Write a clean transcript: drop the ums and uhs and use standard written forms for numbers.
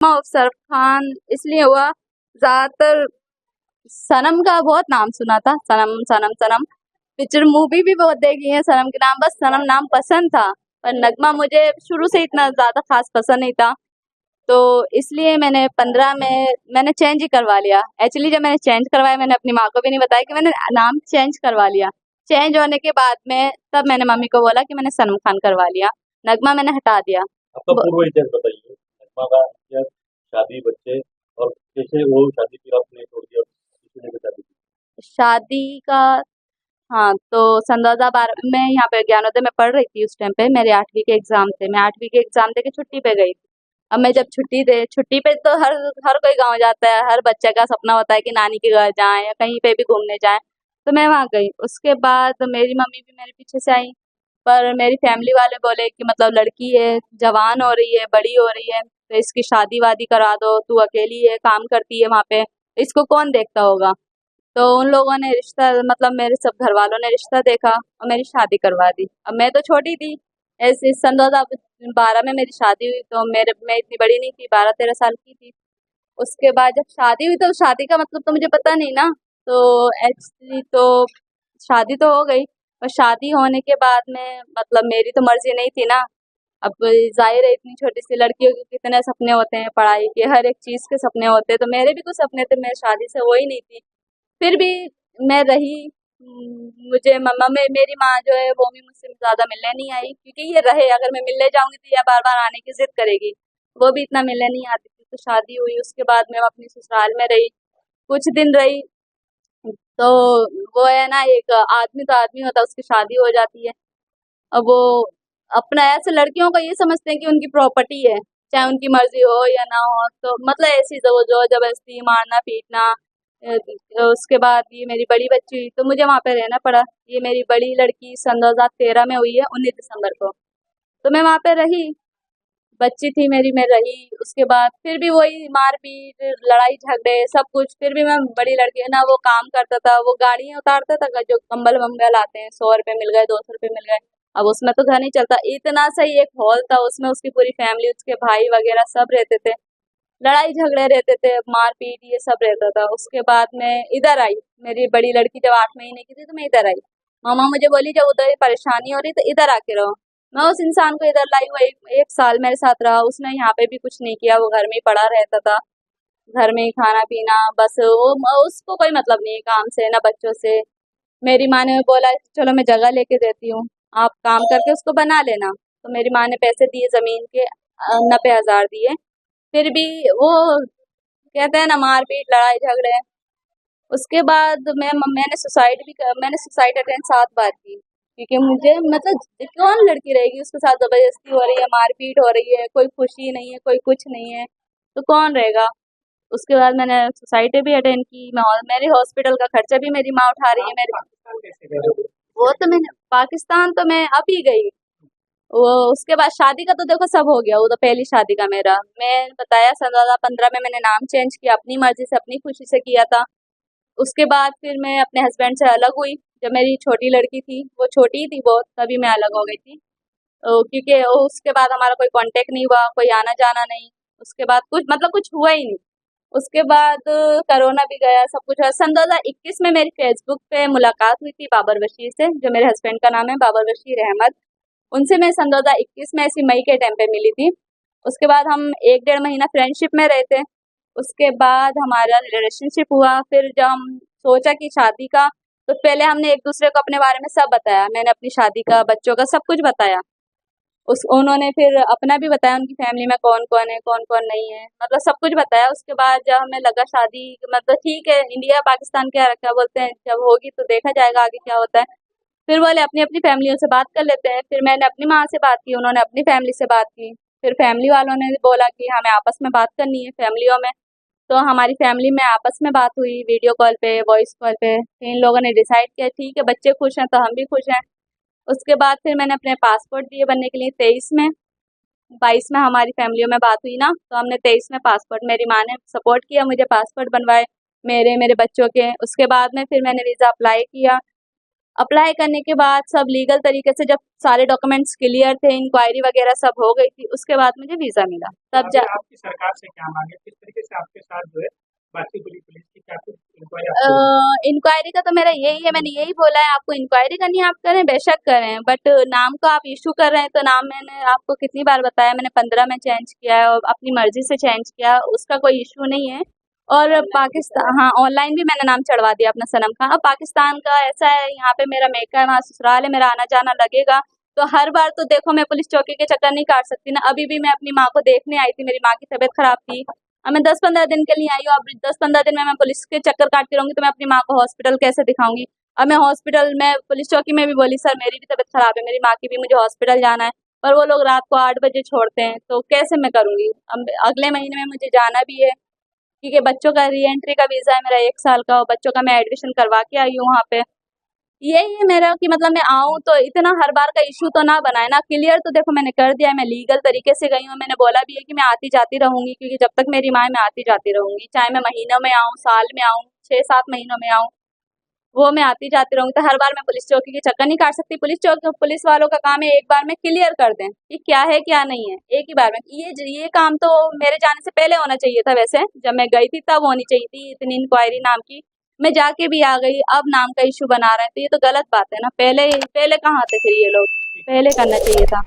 Surf Khan इसलिए हुआ, ज्यादातर सनम का बहुत नाम सुना था, सनम सनम सनम। पिक्चर मूवी भी बहुत देखी है सनम के नाम, बस सनम नाम पसंद था। पर नगमा मुझे शुरू से इतना ज्यादा खास पसंद नहीं था, तो इसलिए मैंने 15 में मैंने चेंज ही करवा लिया। एक्चुअली जब मैंने चेंज करवाया, मैंने अपनी माँ को भी नहीं बताया कि मैंने नाम चेंज करवा लिया। चेंज होने के बाद में तब मैंने मम्मी को बोला कि मैंने सनम खान करवा लिया, नगमा मैंने हटा दिया। आपका ब- पूर्व इतिहास बताइए, नगमा का इतिहास, शादी, बच्चे, और कैसे वो शादी फिर आपने छोड़ दिया और किसी ने शादी की? शादी का, हाँ, तो सन 2012 में यहाँ पे ज्ञानोदय में पढ़ रही थी। उस टाइम पे मेरे 8वीं के एग्जाम थे, मैं 8वीं के एग्जाम दे के छुट्टी पे गई थी। अब मैं जब छुट्टी पे तो हर कोई गांव जाता है, हर बच्चे का सपना होता है कि नानी के घर जाएं या कहीं पे भी घूमने जाएं। तो मैं वहां गई, उसके बाद मेरी मम्मी भी मेरे पीछे से आई। पर मेरी फैमिली वाले बोले कि मतलब लड़की है, जवान हो रही है, बड़ी हो रही है, तो इसकी शादी वादी करा दो, तू अकेली है, काम करती है वहां पे, इसको कौन देखता होगा। तो उन लोगों ने रिश्ता, मतलब मेरे सब घर वालों ने रिश्ता देखा और मेरी शादी करवा दी। अब मैं तो छोटी थी, ऐसे सन 2012 में मेरी शादी हुई, तो मेरे मैं इतनी बड़ी नहीं थी, 12-13 साल की थी। उसके बाद जब शादी हुई तो शादी का मतलब तो मुझे पता नहीं ना, तो एक्चुअली तो शादी तो हो गई। और शादी होने के बाद में मतलब मेरी तो मर्जी नहीं थी ना। अब जाहिर है, इतनी छोटी सी लड़कियों के कितने सपने होते हैं, पढ़ाई के हर एक चीज के सपने होते हैं, तो मेरे भी कुछ सपने थे, मैं शादी से हो ही नहीं थी। फिर भी मैं रही। मुझे मम्मा में मेरी माँ जो है वो भी मुझसे ज़्यादा मिलने नहीं आई, क्योंकि ये रहे, अगर मैं मिलने जाऊंगी तो ये बार बार आने की जिद करेगी। वो भी इतना मिलने नहीं आती थी। तो शादी हुई, उसके बाद मैं अपनी ससुराल में रही, कुछ दिन रही। तो वो है ना, एक आदमी तो आदमी होता है, उसकी शादी हो जाती है। अब वो अपना ऐसे लड़कियों को ये समझते हैं कि उनकी प्रॉपर्टी है, चाहे उनकी मर्जी हो या ना हो, तो मतलब ऐसी जो जो जबरदस्ती मारना पीटना। उसके बाद ये मेरी बड़ी बच्ची हुई तो मुझे वहां पे रहना पड़ा। ये मेरी बड़ी लड़की सन 2013 में हुई है, 19 दिसंबर को। तो मैं वहां पे रही, बच्ची थी मेरी, मैं रही। उसके बाद फिर भी वही मारपीट, लड़ाई झगड़े, सब कुछ। फिर भी मैं, बड़ी लड़की है ना, वो काम करता था, वो गाड़ियां उतारता था, जो कंबल वम्बल आते हैं, 100 रुपए मिल गए, 200 रुपए मिल गए। अब उसमें तो घर नहीं चलता, इतना सही एक हॉल था, उसमें उसकी पूरी फैमिली, उसके भाई वगैरह सब रहते थे। लड़ाई झगड़े रहते थे, मारपीट ये सब रहता था। उसके बाद मैं इधर आई, मेरी बड़ी लड़की जब 8 महीने की थी तो मैं इधर आई। मामा मुझे बोली जब उधर परेशानी हो रही तो इधर आके रहो। मैं उस इंसान को इधर लाई, वो एक साल मेरे साथ रहा। उसने यहाँ पे भी कुछ नहीं किया, वो घर में ही पड़ा रहता था, घर में ही खाना पीना, बस वो उसको कोई मतलब नहीं है काम से ना बच्चों से। मेरी माँ ने बोला चलो मैं जगह लेके देती हूँ, आप काम करके उसको बना लेना। तो मेरी माँ ने पैसे दिए जमीन के, 90,000 दिए। फिर भी वो कहते हैं ना, मारपीट लड़ाई झगड़े। उसके बाद मैंने सुसाइड अटेम्प्ट 7 बार की, क्योंकि मुझे मतलब कौन लड़की रहेगी उसके साथ जबरदस्ती हो रही है, मारपीट हो रही है, कोई खुशी नहीं है, कोई कुछ नहीं है, तो कौन रहेगा। उसके बाद मैंने सोसाइटी भी अटेंड की, मेरे हॉस्पिटल का खर्चा भी मेरी माँ उठा रही है मेरे। कैसे गए हो? वो तो मैंने पाकिस्तान तो मैं अब ही गई। वो उसके बाद शादी का तो देखो सब हो गया, वो तो पहली शादी का मेरा, मैं बताया, सन 2015 में मैंने नाम चेंज किया, अपनी मर्जी से अपनी खुशी से किया था। उसके बाद फिर मैं अपने हस्बैंड से अलग हुई। जब मेरी छोटी लड़की थी, वो छोटी ही थी बहुत, तभी मैं अलग हो गई थी। क्योंकि उसके बाद हमारा कोई कांटेक्ट नहीं हुआ, कोई आना जाना नहीं। उसके बाद कुछ मतलब कुछ हुआ ही नहीं। उसके बाद कोरोना भी गया, सब कुछ हुआ। सन 2021 में मेरी फेसबुक पे मुलाकात हुई थी बाबर बशीर से, जो मेरे हस्बैंड का नाम है बाबर बशीर अहमद। उनसे मैं सन 2021 में ऐसी मई के टाइम पे मिली थी। उसके बाद हम 1-1.5 महीना फ्रेंडशिप में रहे थे। उसके बाद हमारा रिलेशनशिप हुआ। फिर जब हम सोचा कि शादी का, तो पहले हमने एक दूसरे को अपने बारे में सब बताया। मैंने अपनी शादी का, बच्चों का सब कुछ बताया। उस उन्होंने फिर अपना भी बताया, उनकी फैमिली में कौन कौन है, कौन कौन नहीं है, मतलब सब कुछ बताया। उसके बाद जब हमें लगा शादी, मतलब ठीक है, इंडिया पाकिस्तान क्या रखा, बोलते हैं जब होगी तो देखा जाएगा आगे क्या होता है। फिर बोले अपनी अपनी फैमिलियों से बात कर लेते हैं। फिर मैंने अपनी माँ से बात की, उन्होंने अपनी फैमिली से बात की। फिर फैमिली वालों ने बोला कि हमें आपस में बात करनी है फैमिलियों में। तो हमारी फैमिली में आपस में बात हुई, वीडियो कॉल पे, वॉइस कॉल पे। फिर इन लोगों ने डिसाइड किया ठीक है, बच्चे खुश हैं तो हम भी खुश हैं। उसके बाद फिर मैंने अपने पासपोर्ट दिए बनने के लिए 23 में। 22 में हमारी फैमिलियों में बात हुई ना, तो हमने 23 में पासपोर्ट, मेरी माँ ने सपोर्ट किया, मुझे पासपोर्ट बनवाए, मेरे मेरे बच्चों के। उसके बाद में फिर मैंने वीज़ा अप्लाई किया। अप्लाई करने के बाद सब लीगल तरीके से जब सारे डॉक्यूमेंट्स क्लियर थे, इंक्वायरी वगैरह सब हो गई थी, उसके बाद मुझे वीज़ा मिला। तब अभी जा आपकी सरकार से क्या मांग है? किस तरीके से आपके साथ जो है बातचीत हुई पुलिस की? क्या कुछ इंक्वायरी आपसे हुई? इंक्वायरी का तो मेरा यही है, मैंने यही बोला है, आपको इंक्वायरी करनी है आप करें, बेशक करें, बट नाम का आप इशू कर रहे हैं तो नाम मैंने आपको कितनी बार बताया, मैंने 15 में चेंज किया है और अपनी मर्जी से चेंज किया, उसका कोई इशू नहीं है। और पाकिस्तान, हाँ, ऑनलाइन भी मैंने नाम चढ़वा दिया अपना सनम खान। अब पाकिस्तान का ऐसा है, यहाँ पे मेरा मेका है, वहाँ ससुराल है, मेरा आना जाना लगेगा, तो हर बार तो देखो मैं पुलिस चौकी के चक्कर नहीं काट सकती ना। अभी भी मैं अपनी माँ को देखने आई थी, मेरी माँ की तबीयत खराब थी, अब मैं 10-15 दिन के लिए आई हूँ। अब 10-15 दिन में मैं पुलिस के चक्कर काटती रहूंगी तो मैं अपनी माँ को हॉस्पिटल कैसे दिखाऊंगी? अब मैं हॉस्पिटल में पुलिस चौकी में भी बोली, सर मेरी भी तबीयत खराब है, मेरी माँ की भी, मुझे हॉस्पिटल जाना है, पर वो लोग रात को 8 बजे छोड़ते हैं, तो कैसे मैं करूंगी? अब अगले महीने में मुझे जाना भी है, क्योंकि बच्चों का री एंट्री का वीज़ा है मेरा 1 साल का, और बच्चों का मैं एडमिशन करवा के आई हूँ वहाँ पे। यही है मेरा कि मतलब मैं आऊँ तो इतना हर बार का इश्यू तो ना बनाए ना, क्लियर तो देखो मैंने कर दिया है, मैं लीगल तरीके से गई हूँ, मैंने बोला भी है कि मैं आती-जाती रहूँगी, क्योंकि जब तक मेरी माँ है मैं आती-जाती रहूँगी, चाहे मैं महीनों में आऊँ, साल में आऊँ, 6-7 महीनों में आऊँ, वो मैं आती-जाती रहूँगी। तो हर बार मैं पुलिस चौकी के चक्कर नहीं काट सकती। पुलिस वालों का काम है एक बार में क्लियर कर दें कि क्या है क्या नहीं है, एक ही बार में। ये काम तो मेरे जाने से पहले होना चाहिए था वैसे, जब मैं गई थी तब होनी चाहिए थी इतनी इंक्वायरी नाम की। मैं जाके भी आ गई, अब नाम का इश्यू बना रहे हैं, तो ये तो गलत बात है ना। पहले पहले कहाँ थे फिर ये लोग? पहले करना चाहिए था।